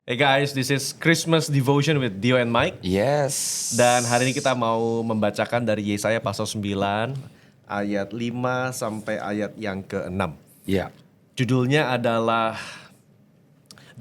Hey guys, this is Christmas Devotion with Dio and Mike. Yes. Dan hari ini kita mau membacakan dari Yesaya pasal 9 ayat 5 sampai ayat yang ke-6. Ya. Judulnya adalah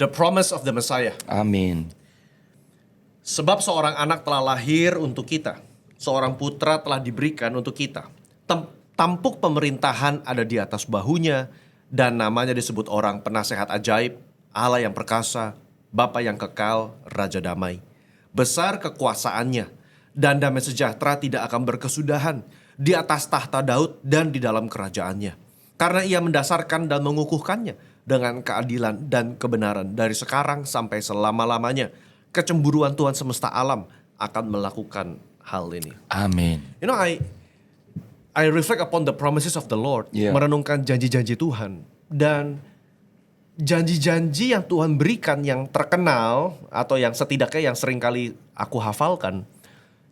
The Promise of the Messiah. Amin. Sebab seorang anak telah lahir untuk kita, seorang putra telah diberikan untuk kita. Tampuk pemerintahan ada di atas bahunya, dan namanya disebut orang penasehat ajaib, Allah yang perkasa, Bapa yang kekal, Raja damai. Besar kekuasaannya, dan damai sejahtera tidak akan berkesudahan di atas tahta Daud dan di dalam kerajaannya. Karena ia mendasarkan dan mengukuhkannya dengan keadilan dan kebenaran dari sekarang sampai selama-lamanya. Kecemburuan Tuhan semesta alam akan melakukan hal ini. Amin. You know, I reflect upon the promises of the Lord, merenungkan janji-janji Tuhan, dan janji-janji yang Tuhan berikan yang terkenal atau yang setidaknya yang seringkali aku hafalkan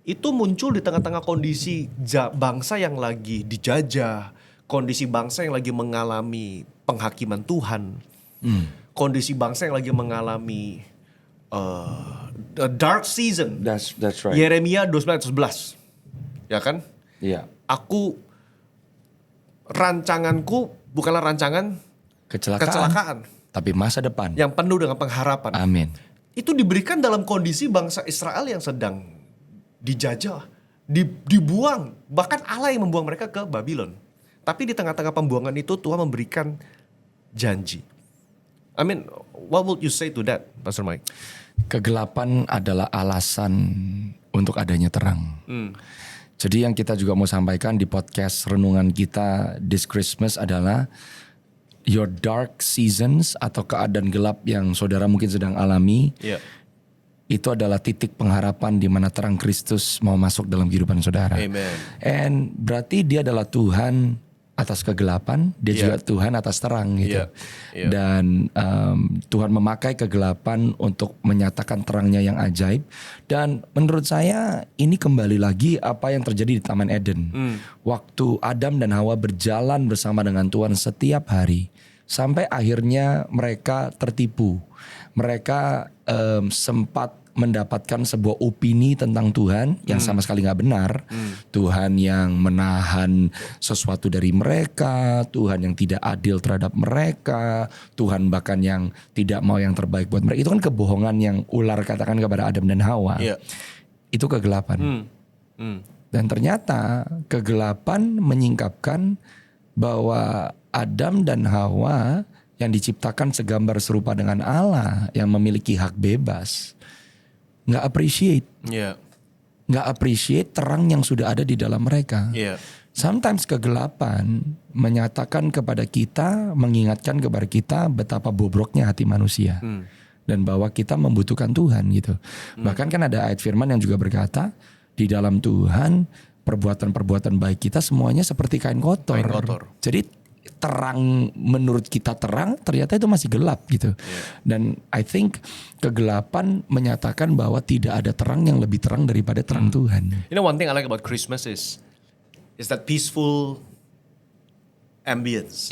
itu muncul di tengah-tengah kondisi bangsa yang lagi dijajah, kondisi bangsa yang lagi mengalami penghakiman Tuhan, kondisi bangsa yang lagi mengalami a dark season. That's right. Yeremia 29:11, ya kan? Iya. Rancanganku bukanlah rancangan kecelakaan, tapi masa depan yang penuh dengan pengharapan. Amin. Itu diberikan dalam kondisi bangsa Israel yang sedang dijajah, dibuang. Bahkan Allah yang membuang mereka ke Babylon. Tapi di tengah-tengah pembuangan itu Tuhan memberikan janji. I mean, what would you say to that, Pastor Mike? Kegelapan adalah alasan untuk adanya terang. Jadi yang kita juga mau sampaikan di podcast renungan kita this Christmas adalah your dark seasons atau keadaan gelap yang saudara mungkin sedang alami. Itu adalah titik pengharapan di mana terang Kristus mau masuk dalam kehidupan saudara. Amen. And berarti dia adalah Tuhan atas kegelapan, dia juga Tuhan atas terang gitu. Dan Tuhan memakai kegelapan untuk menyatakan terangnya yang ajaib. Dan menurut saya ini kembali lagi apa yang terjadi di Taman Eden. Waktu Adam dan Hawa berjalan bersama dengan Tuhan setiap hari. Sampai akhirnya mereka tertipu. Mereka sempat mendapatkan sebuah opini tentang Tuhan yang sama sekali gak benar. Tuhan yang menahan sesuatu dari mereka, Tuhan yang tidak adil terhadap mereka, Tuhan bahkan yang tidak mau yang terbaik buat mereka. Itu kan kebohongan yang ular katakan kepada Adam dan Hawa. Itu kegelapan. Dan ternyata kegelapan menyingkapkan bahwa Adam dan Hawa yang diciptakan segambar serupa dengan Allah, yang memiliki hak bebas, nggak appreciate terang yang sudah ada di dalam mereka. Sometimes kegelapan menyatakan kepada kita, mengingatkan kepada kita betapa bobroknya hati manusia, dan bahwa kita membutuhkan Tuhan gitu. Bahkan kan ada ayat firman yang juga berkata, di dalam Tuhan perbuatan-perbuatan baik kita semuanya seperti kain kotor. Jadi terang menurut kita terang, ternyata itu masih gelap gitu. Dan I think kegelapan menyatakan bahwa tidak ada terang yang lebih terang daripada terang Tuhan. You know, one thing I like about Christmas is that peaceful ambience.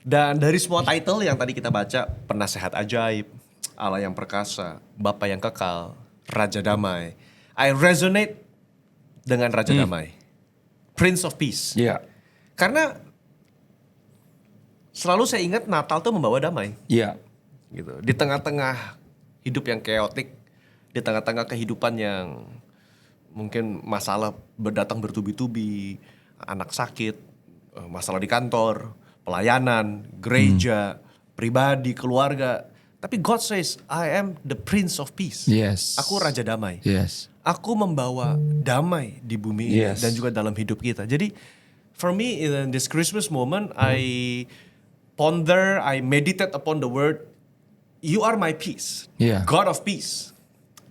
Dan dari semua title yang tadi kita baca, penasehat ajaib, Allah yang perkasa, Bapa yang kekal, Raja damai, I resonate dengan Raja damai, Prince of Peace. Karena selalu saya ingat Natal tuh membawa damai. Gitu. Di tengah-tengah hidup yang chaotic, di tengah-tengah kehidupan yang mungkin masalah datang bertubi-tubi, anak sakit, masalah di kantor, pelayanan, gereja, pribadi, keluarga. Tapi God says, I am the Prince of Peace. Aku Raja damai. Aku membawa damai di bumi ini dan juga dalam hidup kita. Jadi for me in this Christmas moment, I ponder, I meditate upon the word, you are my peace, God of peace.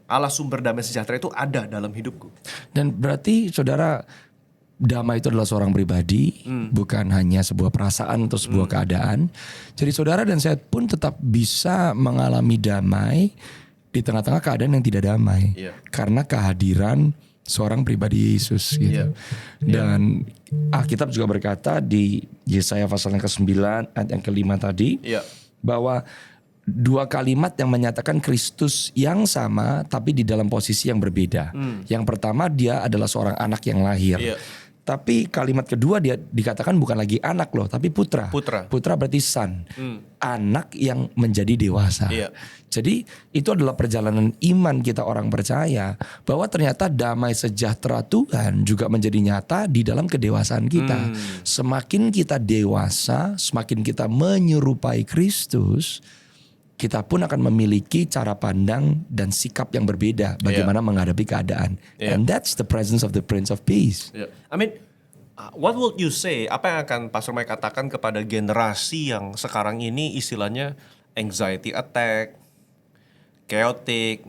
Allah sumber damai sejahtera itu ada dalam hidupku. Dan berarti saudara, damai itu adalah seorang pribadi, bukan hanya sebuah perasaan atau sebuah keadaan. Jadi saudara dan saya pun tetap bisa mengalami damai di tengah-tengah keadaan yang tidak damai. Karena kehadiran seorang pribadi Yesus gitu. Dan Alkitab juga berkata di Yesaya pasal yang ke-9 ayat yang ke-5 tadi, bahwa dua kalimat yang menyatakan Kristus yang sama tapi di dalam posisi yang berbeda. Yang pertama dia adalah seorang anak yang lahir. Tapi kalimat kedua dia dikatakan bukan lagi anak loh, tapi putra. Putra berarti son. Anak yang menjadi dewasa. Jadi itu adalah perjalanan iman kita orang percaya bahwa ternyata damai sejahtera Tuhan juga menjadi nyata di dalam kedewasaan kita. Semakin kita dewasa, semakin kita menyerupai Kristus, kita pun akan memiliki cara pandang dan sikap yang berbeda bagaimana menghadapi keadaan. And that's the presence of the Prince of Peace. I mean, what would you say? Apa yang akan Pastor Mike katakan kepada generasi yang sekarang ini istilahnya anxiety attack, chaotic,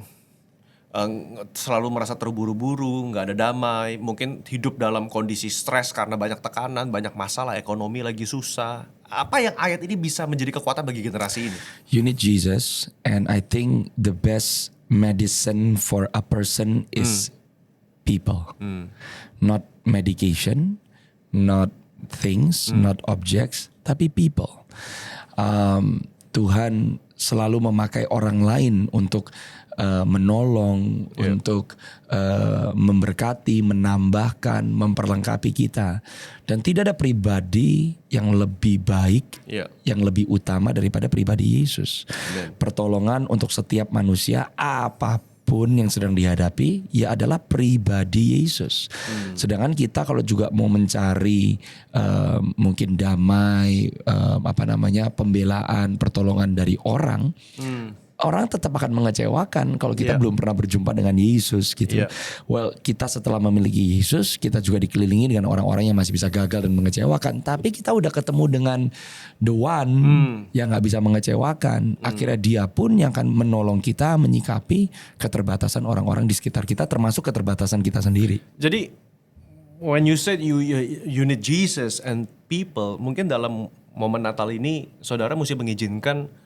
selalu merasa terburu-buru, nggak ada damai, mungkin hidup dalam kondisi stres karena banyak tekanan, banyak masalah, ekonomi lagi susah. Apa yang ayat ini bisa menjadi kekuatan bagi generasi ini? You need Jesus, and I think the best medicine for a person is people. Not medication, not things, not objects, tapi people. Tuhan selalu memakai orang lain untuk menolong, untuk memberkati, menambahkan, memperlengkapi kita. Dan tidak ada pribadi yang lebih baik, yang lebih utama daripada pribadi Yesus. Pertolongan untuk setiap manusia apapun yang sedang dihadapi, ya adalah pribadi Yesus. Sedangkan kita kalau juga mau mencari mungkin damai, pembelaan, pertolongan dari orang, orang tetap akan mengecewakan kalau kita belum pernah berjumpa dengan Yesus gitu. Well, kita setelah memiliki Yesus, kita juga dikelilingi dengan orang-orang yang masih bisa gagal dan mengecewakan. Tapi kita udah ketemu dengan the one yang gak bisa mengecewakan. Akhirnya dia pun yang akan menolong kita menyikapi keterbatasan orang-orang di sekitar kita, termasuk keterbatasan kita sendiri. Jadi, when you said you need Jesus and people, mungkin dalam momen Natal ini, saudara mesti mengizinkan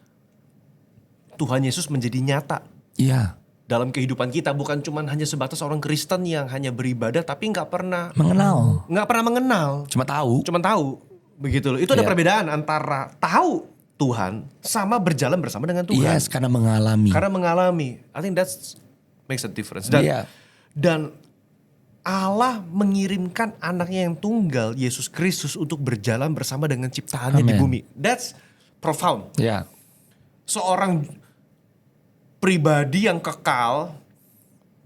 Tuhan Yesus menjadi nyata dalam kehidupan kita, bukan cuma hanya sebatas orang Kristen yang hanya beribadah tapi nggak pernah mengenal, cuma tahu, begitu loh. Itu ada perbedaan antara tahu Tuhan sama berjalan bersama dengan Tuhan. Yes, karena mengalami. I think that makes a difference. Dan Allah mengirimkan anaknya yang tunggal, Yesus Kristus, untuk berjalan bersama dengan ciptaannya di bumi. That's profound. Seorang pribadi yang kekal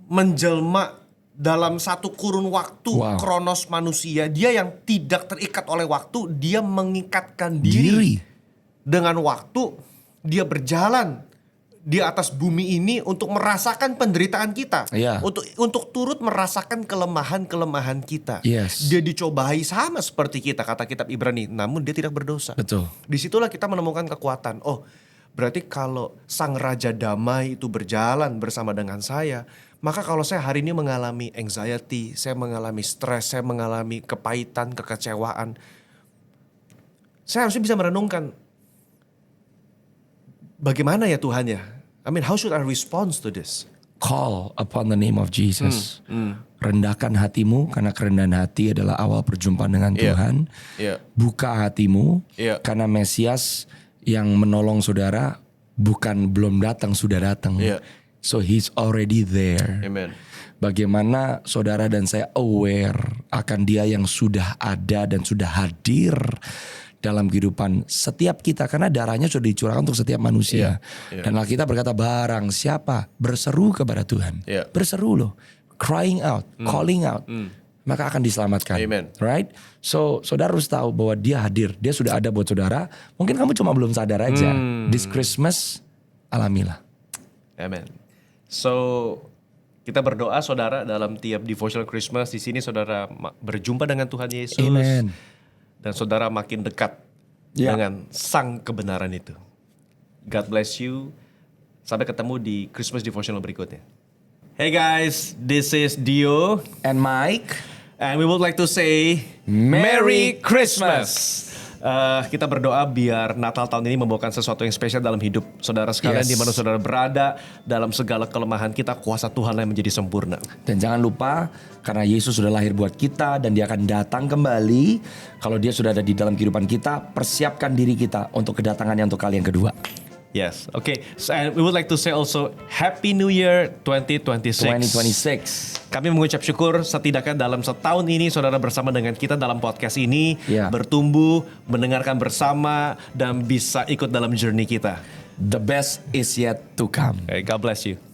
menjelma dalam satu kurun waktu kronos manusia. Dia yang tidak terikat oleh waktu, dia mengikatkan diri dengan waktu. Dia berjalan di atas bumi ini untuk merasakan penderitaan kita, untuk turut merasakan kelemahan-kelemahan kita. Dia dicobai sama seperti kita, kata kitab Ibrani, namun dia tidak berdosa. Disitulah kita menemukan kekuatan. Oh, berarti kalau Sang Raja Damai itu berjalan bersama dengan saya, maka kalau saya hari ini mengalami anxiety, saya mengalami stres, saya mengalami kepahitan, kekecewaan, saya harusnya bisa merenungkan, bagaimana ya Tuhan ya? I mean, how should I respond to this? Call upon the name of Jesus. Rendahkan hatimu, karena kerendahan hati adalah awal perjumpaan dengan Tuhan. Buka hatimu, karena Mesias yang menolong saudara belum datang, sudah datang. So he's already there. Amen. Bagaimana saudara dan saya aware akan dia yang sudah ada dan sudah hadir dalam kehidupan setiap kita, karena darahnya sudah dicurahkan untuk setiap manusia. Dan Alkitab berkata, barang siapa berseru kepada Tuhan, berseru loh, crying out, calling out, maka akan diselamatkan. Amen. Right? So saudara harus tahu bahwa dia hadir, dia sudah ada buat saudara. Mungkin kamu cuma belum sadar aja. This Christmas alamilah. Amen. So kita berdoa saudara dalam tiap devotional Christmas di sini, saudara berjumpa dengan Tuhan Yesus. Amen. Dan saudara makin dekat dengan sang kebenaran itu. God bless you. Sampai ketemu di Christmas devotional berikutnya. Hey guys, this is Dio and Mike, and we would like to say Merry Christmas. Kita berdoa biar Natal tahun ini membawakan sesuatu yang spesial dalam hidup saudara sekalian, di mana saudara berada, dalam segala kelemahan kita, kuasa Tuhan yang menjadi sempurna. Dan jangan lupa, karena Yesus sudah lahir buat kita dan dia akan datang kembali. Kalau dia sudah ada di dalam kehidupan kita, persiapkan diri kita untuk kedatangannya untuk kali yang kedua. Yes. Okay. So, and we would like to say also Happy New Year 2026. 2026. Kami mengucap syukur setidaknya dalam setahun ini saudara bersama dengan kita dalam podcast ini bertumbuh, mendengarkan bersama dan bisa ikut dalam journey kita. The best is yet to come. Okay, God bless you.